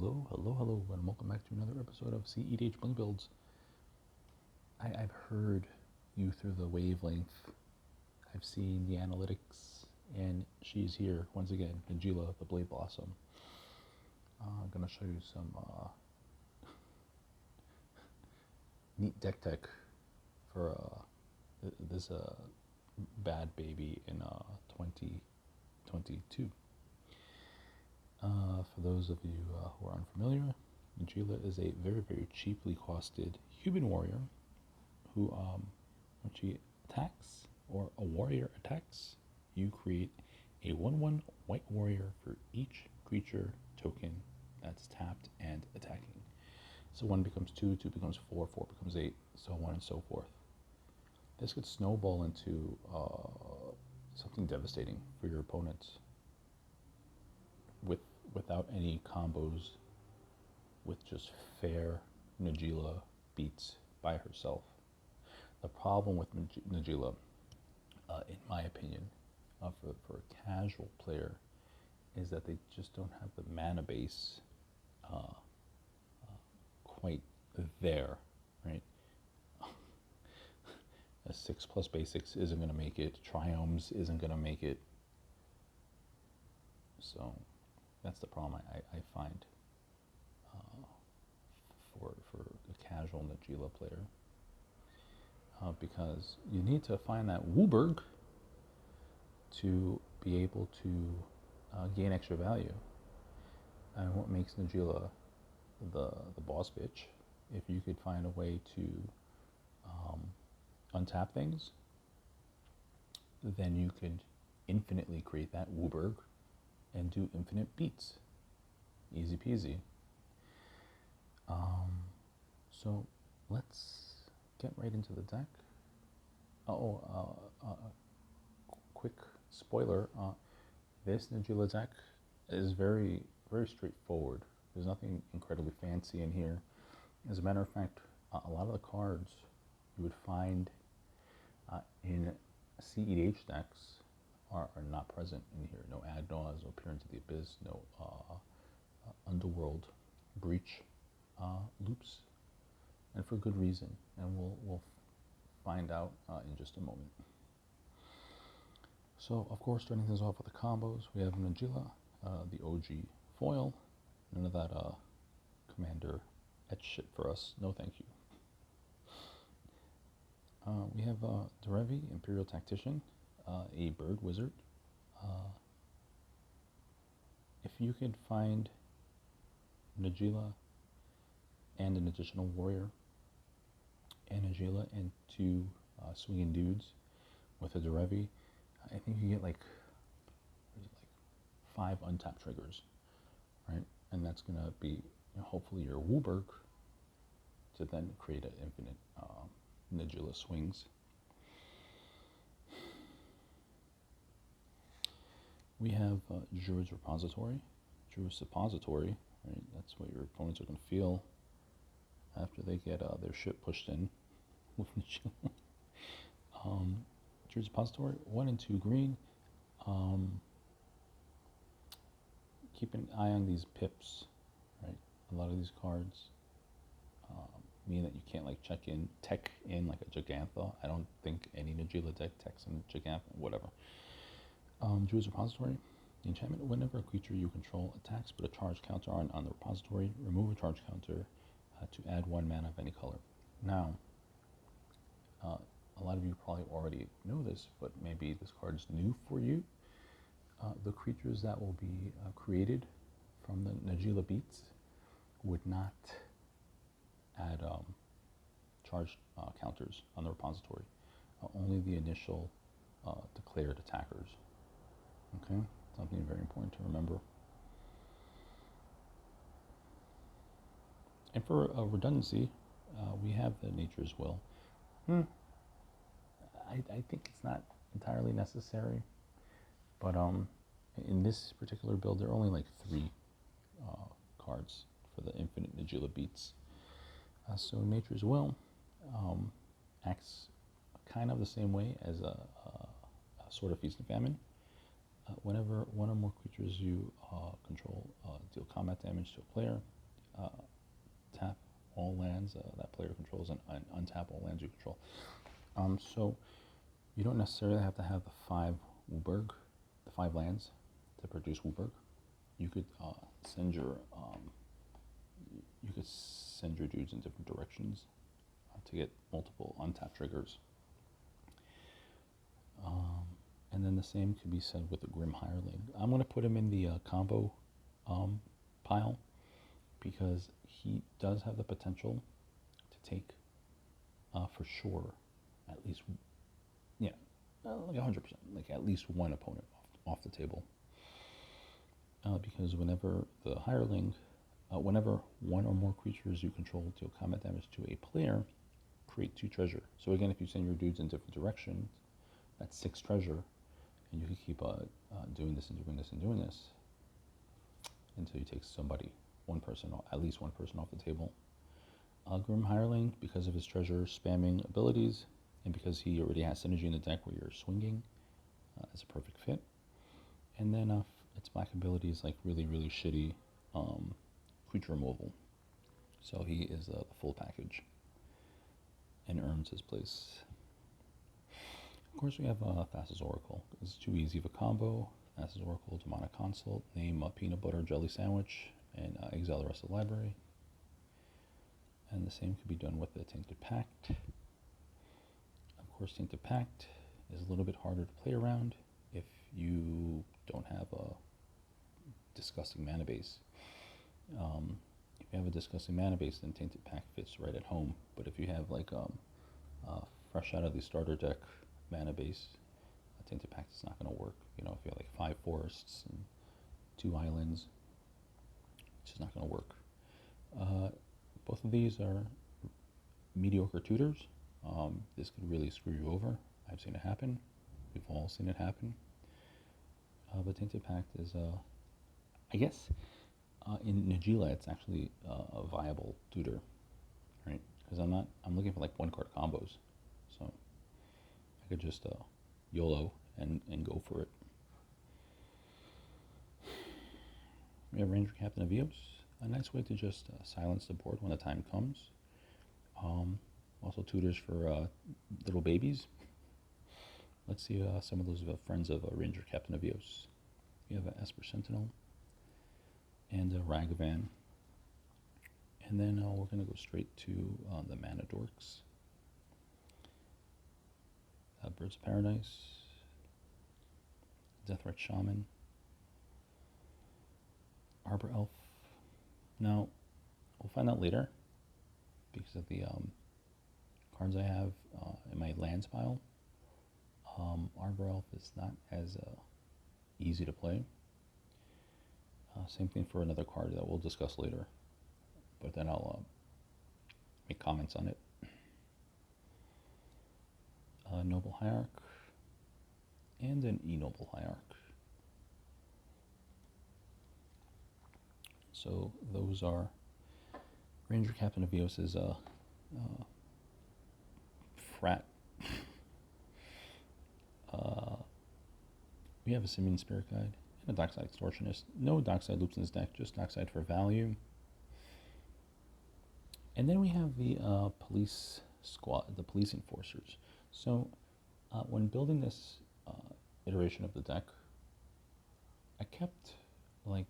Hello, and welcome back to another episode of cedh Bling Builds. I've heard you through the wavelength. I've seen the analytics, and she's here once again, Najeela, the Blade Blossom. I'm going to show you some neat deck tech for this bad baby in 2022. For those of you who are unfamiliar, Najeela is a very cheaply costed human warrior who, when she attacks or a warrior attacks, you create a 1/1 white warrior for each creature token that's tapped and attacking. So 1 becomes 2, 2 becomes 4, 4 becomes 8, so on and so forth. This could snowball into something devastating for your opponents without any combos, with just fair Najeela Beats by herself. The problem with Najeela, in my opinion, for a casual player, is that they just don't have the mana base quite there, right? A 6+ basics isn't going to make it. Triomes isn't going to make it. So that's the problem I find for a casual Najeela player, because you need to find that WUBRG to be able to gain extra value. And what makes Najeela the boss bitch, if you could find a way to untap things, then you could infinitely create that WUBRG and do infinite beats. Easy peasy. So let's get right into the deck. Quick spoiler, this Najeela deck is very straightforward. There's nothing incredibly fancy in here. As a matter of fact, a lot of the cards you would find in cedh decks are not present in here. No Agnos, no Peer into the Abyss, no Underworld Breach loops, and for good reason. And we'll find out in just a moment. So, of course, starting things off with the combos, we have Najeela, the OG foil. None of that Commander etch shit for us. No, thank you. We have Derevi, Imperial Tactician, a bird wizard. If you could find Najeela and an additional warrior, and Najeela and 2 swinging dudes with a Derevi, I think you get like 5 untapped triggers, right? And that's going to be hopefully your WUBRG to then create an infinite Najeela swings. We have Druid's Repository, Druid's Suppository, right? That's what your opponents are going to feel after they get their shit pushed in with Najeela. Druid's Repository, 1 and 2 green. Keep an eye on these pips, right? A lot of these cards mean that you can't like tech in like a Gigantha. I don't think any Najeela deck techs in Gigantha, whatever. Druid's Repository, the enchantment: whenever a creature you control attacks put a charge counter on the repository, remove a charge counter to add 1 mana of any color. Now, a lot of you probably already know this, but maybe this card's new for you. The creatures that will be created from the Najeela Beats would not add charge counters on the repository. Only the initial declared attackers. Okay, something very important to remember. And for redundancy, we have the Nature's Will. I think it's not entirely necessary, but in this particular build, there are only like 3 cards for the infinite Najeela Beats. So Nature's Will acts kind of the same way as a Sword of Feast and Famine. Whenever one or more creatures you control deal combat damage to a player, tap all lands that player controls and untap all lands you control. So you don't necessarily have to have the 5 WUBRG, the 5 lands to produce WUBRG. You could send your dudes in different directions to get multiple untap triggers. And then the same could be said with the Grim Hireling. I'm going to put him in the combo pile because he does have the potential to take, for sure, at least, like 100%, like at least one opponent off the table. Because whenever the Hireling, whenever one or more creatures you control deal combat damage to a player, create 2 treasure. So again, if you send your dudes in different directions, that's 6 treasure, and you can keep doing this and doing this and doing this until you take somebody, at least one person off the table. Grim Hireling, because of his treasure spamming abilities, and because he already has synergy in the deck where you're swinging, is a perfect fit. And then its black ability is like really, really shitty creature removal. So he is the full package and earns his place. Of course, we have Thassa's Oracle. It's too easy of a combo. Thassa's Oracle, Demonic Consult, name a peanut butter jelly sandwich, and exile the rest of the library. And the same could be done with the Tainted Pact. Of course, Tainted Pact is a little bit harder to play around if you don't have a disgusting mana base. If you have a disgusting mana base, then Tainted Pact fits right at home. But if you have like fresh out of the starter deck mana base, Tainted Pact is not going to work. If you have like 5 forests and 2 islands, it's just not going to work. Both of these are mediocre tutors. This could really screw you over. I've seen it happen. We've all seen it happen. But Tainted Pact is, I guess, in Najeela, it's actually a viable tutor, right? Because I'm looking for like 1-card combos. So I could just YOLO and go for it. We have Ranger Captain of Eos. A nice way to just silence the board when the time comes. Also tutors for little babies. Let's see some of those friends of Ranger Captain of Eos. We have Esper Sentinel and Ragavan. And then we're going to go straight to the Mana Dorks. Birds of Paradise, Deathrite Shaman, Arbor Elf. Now, we'll find out later because of the cards I have in my lands pile. Arbor Elf is not as easy to play. Same thing for another card that we'll discuss later, but then I'll make comments on it. Noble Hierarch and an E-Noble Hierarch. So those are Ranger Captain of Eos's frat. We have a Simian Spirit Guide and a Dockside Extortionist. No Dockside loops in this deck, just Dockside for value. And then we have the police squad, the police enforcers. So when building this iteration of the deck, I kept like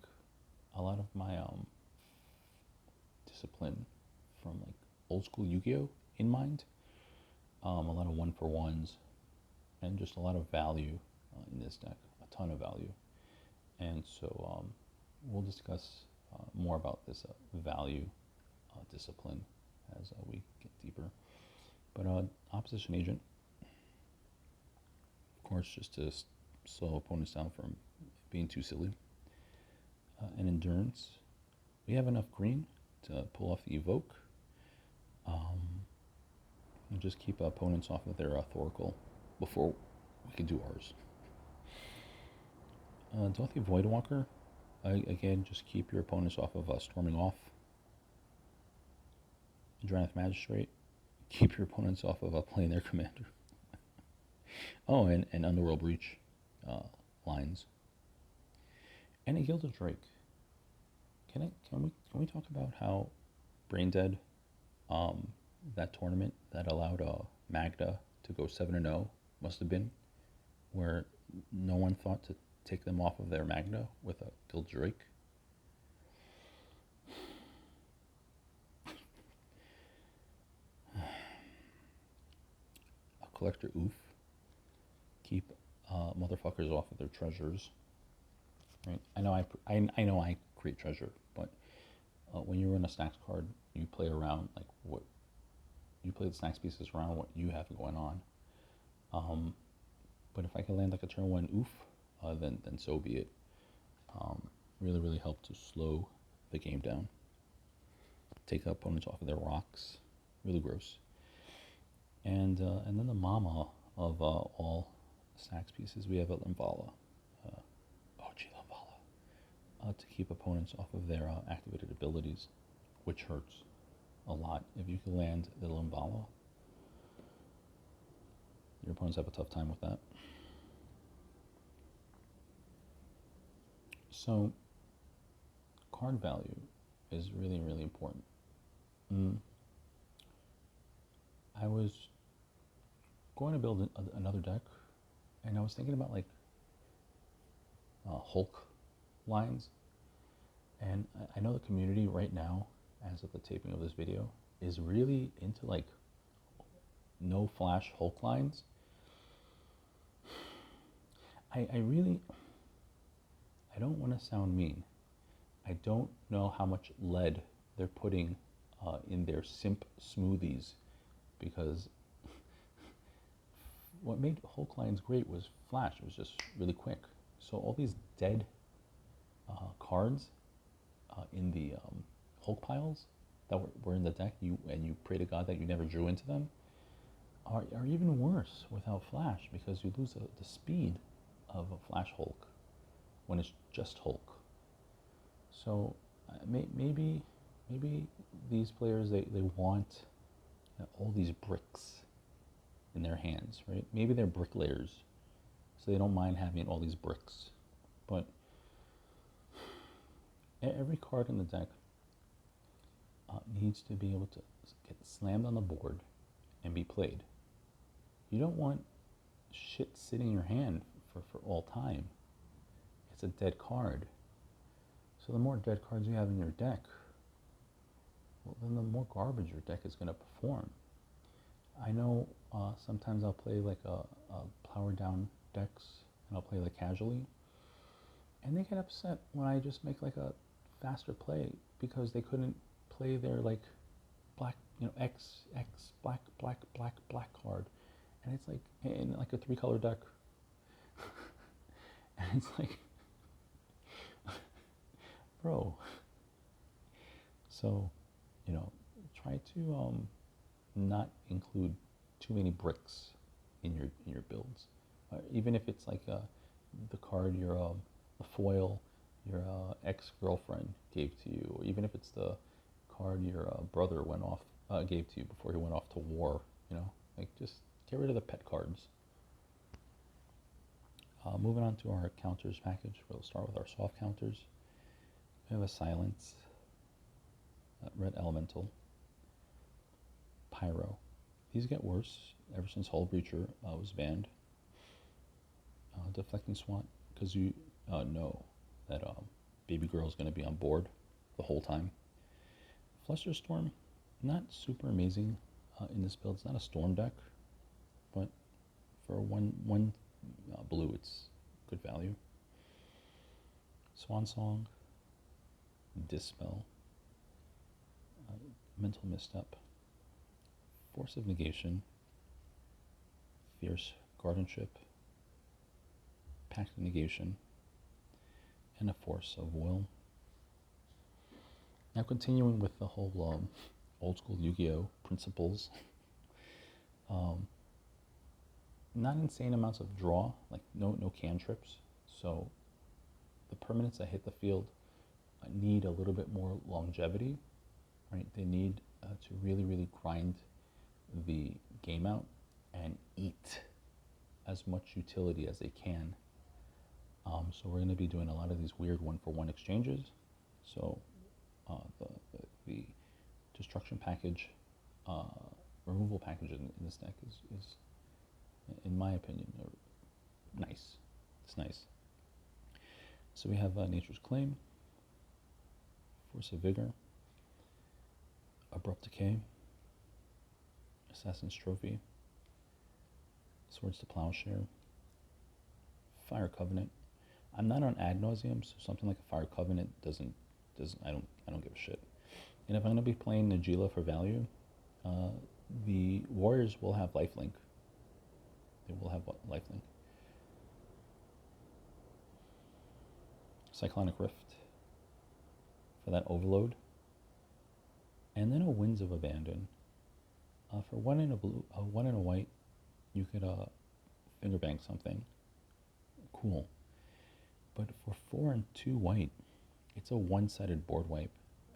a lot of my discipline from like old school Yu-Gi-Oh in mind. A lot of 1-for-1s and just a lot of value in this deck, a ton of value. And so we'll discuss more about this value discipline as we get deeper. But Opposition Agent, of course, just to slow opponents down from being too silly. And Endurance, we have enough green to pull off the Evoke. And just keep opponents off of their Thoracle before we can do ours. Dothy Voidwalker, again, just keep your opponents off of Storming Off. Dranath Magistrate, keep your opponents off of playing their commander. Oh, and Underworld Breach lines. and a Gilded Drake. Can we talk about how Brain Dead, that tournament that allowed Magda to go 7-0 must have been, where no one thought to take them off of their Magda with a Gilded Drake. A collector oof. Keep motherfuckers off of their treasures. Right? I know I create treasure, but when you run a snacks card, you play around like what you play the snacks pieces around what you have going on. But if I can land like a turn one oof, then so be it. Really help to slow the game down. Take opponents off of their rocks. Really gross. And then the mama of all snacks pieces, we have a Limvala. OG Limvala. To keep opponents off of their activated abilities, which hurts a lot. If you can land the Limvala, your opponents have a tough time with that. So, card value is really important. I was going to build another deck, and I was thinking about like Hulk lines, and I know the community right now, as of the taping of this video, is really into like no flash Hulk lines. I don't want to sound mean. I don't know how much lead they're putting in their simp smoothies, because what made Hulk lines great was flash. It was just really quick. So all these dead cards in the Hulk piles that were in the deck, you pray to God that you never drew into them, are even worse without flash, because you lose the speed of a flash Hulk when it's just Hulk. So maybe these players, they want all these bricks in their hands, right? Maybe they're bricklayers, so they don't mind having all these bricks. But every card in the deck needs to be able to get slammed on the board and be played. You don't want shit sitting in your hand for all time. It's a dead card. So the more dead cards you have in your deck, well, then the more garbage your deck is going to perform. I know sometimes I'll play like a power down decks, and I'll play like casually, and they get upset when I just make like a faster play because they couldn't play their like black, X black card, and it's like in like a 3-color deck, and it's like, bro. So, try to not include too many bricks in your builds, even if it's like the card the foil your ex-girlfriend gave to you, or even if it's the card your brother gave to you before he went off to war. Like, just get rid of the pet cards. Moving on to our counters package, we'll start with our soft counters. We have a Silence, Red Elemental, Pyro. These get worse ever since Hull Breacher was banned. Deflecting Swat, because you know that Baby Girl is going to be on board the whole time. Flusterstorm, not super amazing in this build. It's not a storm deck, but for one blue, it's good value. Swan Song, Dispel, Mental Misstep, Force of Negation, Fierce Guardianship, Pact of Negation, and a Force of Will. Now, continuing with the whole old school Yu-Gi-Oh principles, not insane amounts of draw, like no cantrips. So the permanents that hit the field need a little bit more longevity, right? They need to really grind the game out and eat as much utility as they can So we're going to be doing a lot of these weird one-for-one exchanges. So the destruction package, removal package in this deck is, in my opinion, nice. It's nice. So we have Nature's Claim, Force of Vigor, Abrupt Decay, Assassin's Trophy, Swords to Plowshare, Fire Covenant. I'm not on ad nauseum, so something like a Fire Covenant doesn't I don't give a shit. And if I'm gonna be playing Najeela for value, the Warriors will have lifelink. They will have lifelink. Cyclonic Rift for that overload, and then a Winds of Abandon. For 1 and a blue, 1 and a white, you could finger bank something. Cool. But for 4 and 2 white, it's a one-sided board wipe,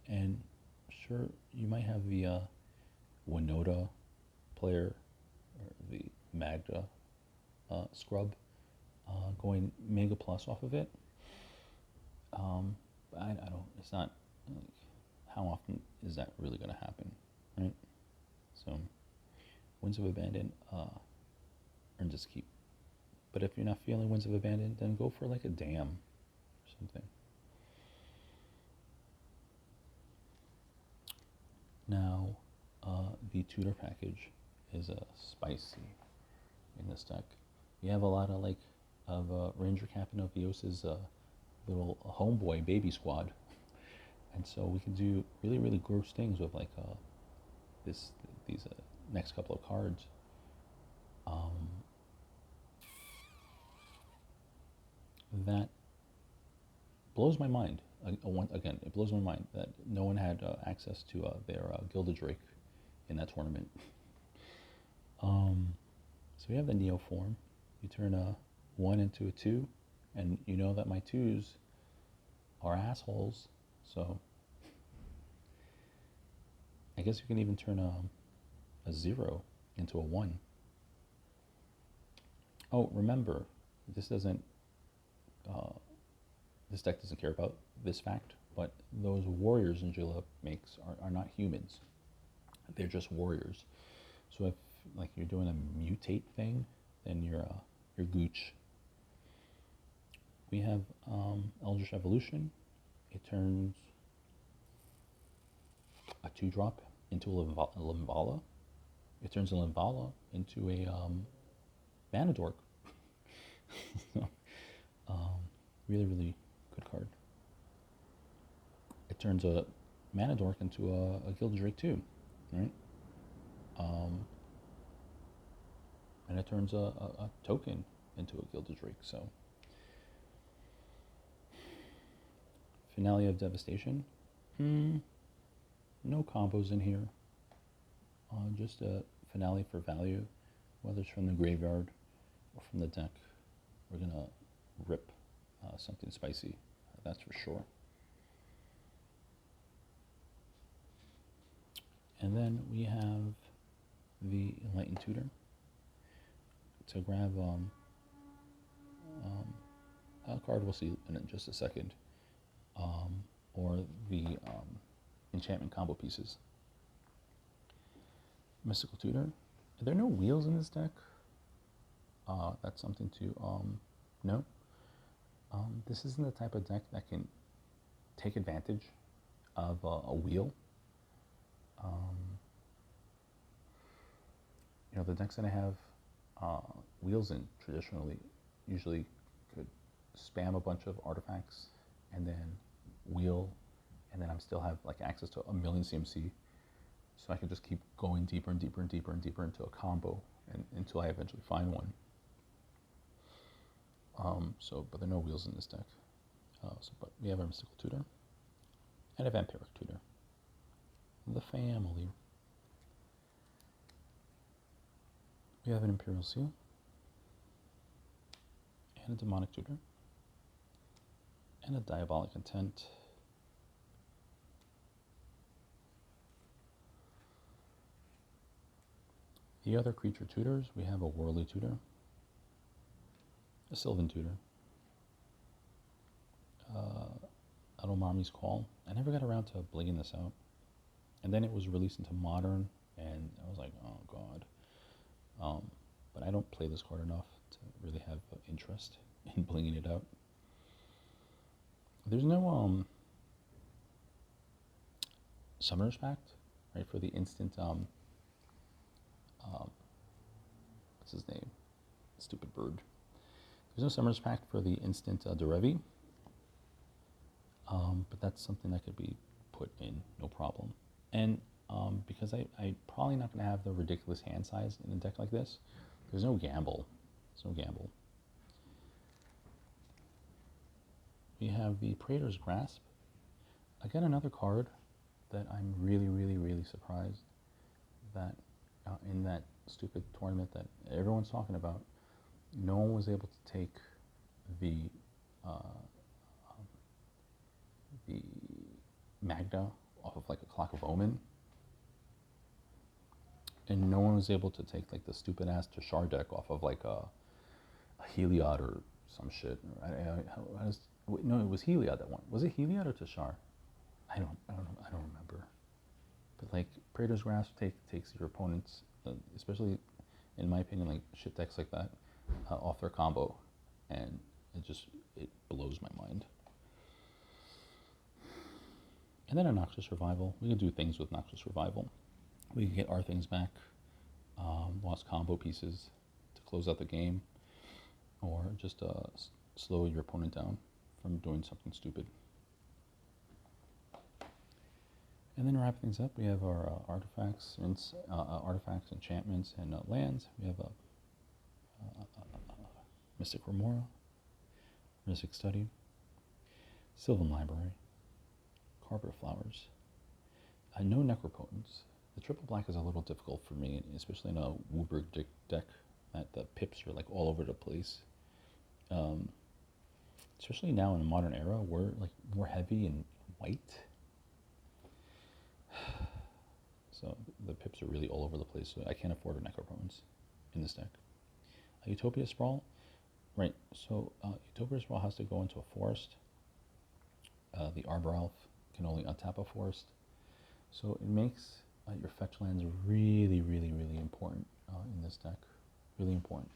and sure, you might have the Winota player or the Magda scrub going Mega Plus off of it. But I don't. It's not. Like, how often is that really going to happen, right? So, Winds of Abandon earns its keep. But if you're not feeling Winds of Abandon, then go for like a Dam or something. Now, the tutor package is spicy in this deck. You have a lot of Ranger Captain of Eos's little homeboy baby squad, and so we can do really, really gross things with like these next couple of cards. That blows my mind. Again, it blows my mind that no one had access to their Gilded Drake in that tournament. So we have the Neo form. You turn a 1 into a 2, and you know that my 2s are assholes, so I guess you can even turn a 0 into a 1. Oh, remember, this doesn't, this deck doesn't care about this fact, but those warriors Najeela makes are not humans. They're just warriors. So if like you're doing a mutate thing, then you're gooch. We have Eldritch Evolution. It turns a 2-drop into a Limvala. It turns a Limvala into a Vanadork. So, really, really good card. It turns a Manadork into a Gilded Drake too, right? And it turns a token into a Gilded Drake. So, Finale of Devastation. No combos in here. Just a finale for value, whether it's from the graveyard or from the deck. We're gonna rip something spicy, that's for sure. And then we have the Enlightened Tutor. To grab a card we'll see in just a second, or the enchantment combo pieces. Mystical Tutor. Are there no wheels in this deck? That's something to know. This isn't the type of deck that can take advantage of a wheel. You know, the decks that I have wheels in traditionally usually could spam a bunch of artifacts and then wheel, and then I still have like access to a million CMC, so I can just keep going deeper and deeper and deeper and deeper into a combo until I eventually find one. But there are no wheels in this deck. But we have our Mystical Tutor and a Vampiric Tutor. The family. We have an Imperial Seal and a Demonic Tutor and a Diabolic Intent. The other creature tutors, we have a Whirly Tutor, a Sylvan Tutor, Adomami's Call. I never got around to blinging this out. And then it was released into Modern, and I was like, oh god. But I don't play this card enough to really have interest in blinging it out. There's no Summoner's Pact, right, for the instant, what's his name? Stupid bird. There's no Summoner's Pact for the instant Derevi, but that's something that could be put in, no problem. And because I'm probably not going to have the ridiculous hand size in a deck like this, there's no gamble. There's no gamble. We have the Praetor's Grasp. Again, another card that I'm really, really, really surprised that in that stupid tournament that everyone's talking about, no one was able to take the Magda off of like a Clock of Omen, and no one was able to take like the stupid ass Tashar deck off of like a Heliod or some shit. No, it was Heliod that won. Was it Heliod or Tashar? I don't remember. But like Praetor's Grasp takes your opponents, especially in my opinion, like shit decks like that, off their combo, and it blows my mind. And then a Noxious Revival. We can do things with Noxious Revival. We can get our things back, lost combo pieces to close out the game, or just slow your opponent down from doing something stupid. And then wrap things up, we have our artifacts, enchantments, and lands. We have a Mystic Remora, Mystic Study, Sylvan Library, Carpet Flowers, no Necropotence. The triple black is a little difficult for me, especially in a WUBRG deck that the pips are like all over the place. Especially now in a modern era, we're like more heavy and white. So the pips are really all over the place, so I can't afford a Necropotence in this deck. Utopia Sprawl, right, so Utopia Sprawl has to go into a forest. The Arbor Elf can only untap a forest. So it makes your fetch lands really, really, really important in this deck. Really important.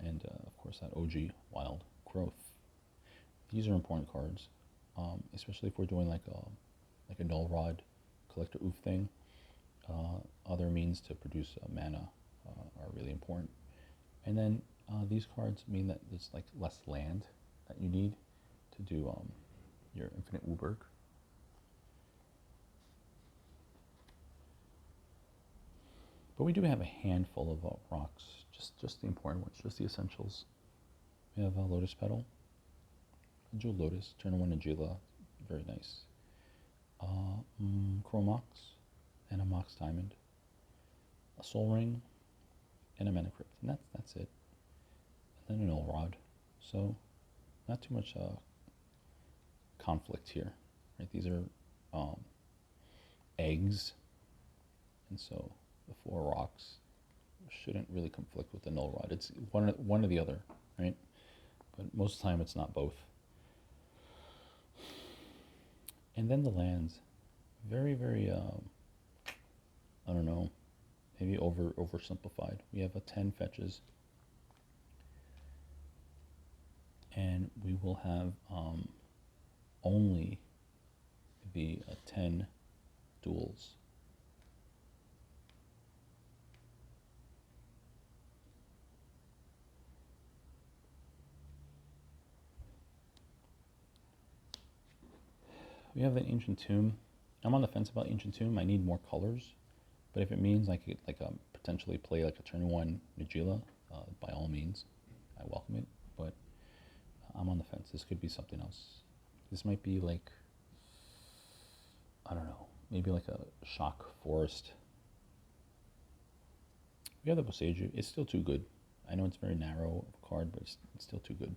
And of course that OG Wild Growth. These are important cards, especially if we're doing like a Null Rod Collector Oof thing. Other means to produce mana are really important. And then these cards mean that there's like less land that you need to do your Infinite WUBRG. But we do have a handful of rocks, just the important ones, just the essentials. We have a Lotus Petal, a Jewel Lotus, turn 1 Najeela, very nice. Chromox, and a Mox Diamond, a Soul Ring, and a Mana Crypt, and that's it. And then an Null Rod. So not too much conflict here, right? These are eggs, and so the 4 rocks shouldn't really conflict with the Null Rod. It's one or the other, right? But most of the time it's not both. And then the lands, very, very, I don't know, maybe oversimplified. We have a 10 fetches, and we will have only the 10 duels. We have the Ancient Tomb. I'm on the fence about Ancient Tomb. I need more colors, but if it means I could potentially play like a turn 1 Najeela, by all means, I welcome it. But I'm on the fence. This could be something else. This might be like, I don't know, maybe like a Shock Forest. We have the Boseiju. It's still too good. I know it's very narrow of a card, but it's still too good.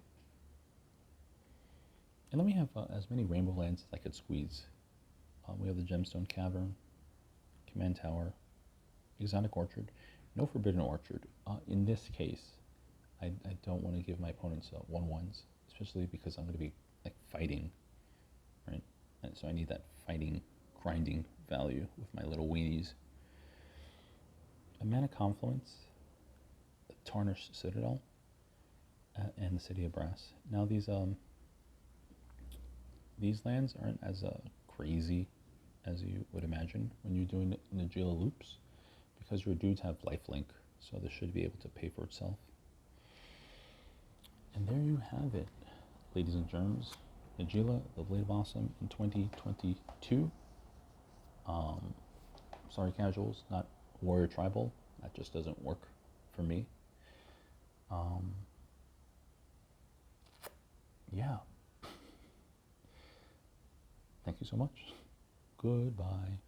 And then we have as many rainbow lands as I could squeeze. We have the Gemstone Cavern, Command Tower, Exotic Orchard, no Forbidden Orchard. In this case, I don't want to give my opponents 1/1s, especially because I'm going to be like fighting, right? And so I need that fighting, grinding value with my little weenies. A Mana Confluence, a Tarnished Citadel, and the City of Brass. Now these lands aren't as crazy as you would imagine when you're doing Najeela loops, because your dudes have lifelink, so this should be able to pay for itself. And there you have it, ladies and germs. Najeela, the Blade of Awesome in 2022. Sorry, casuals, not Warrior Tribal. That just doesn't work for me. Yeah. Thank you so much. Goodbye.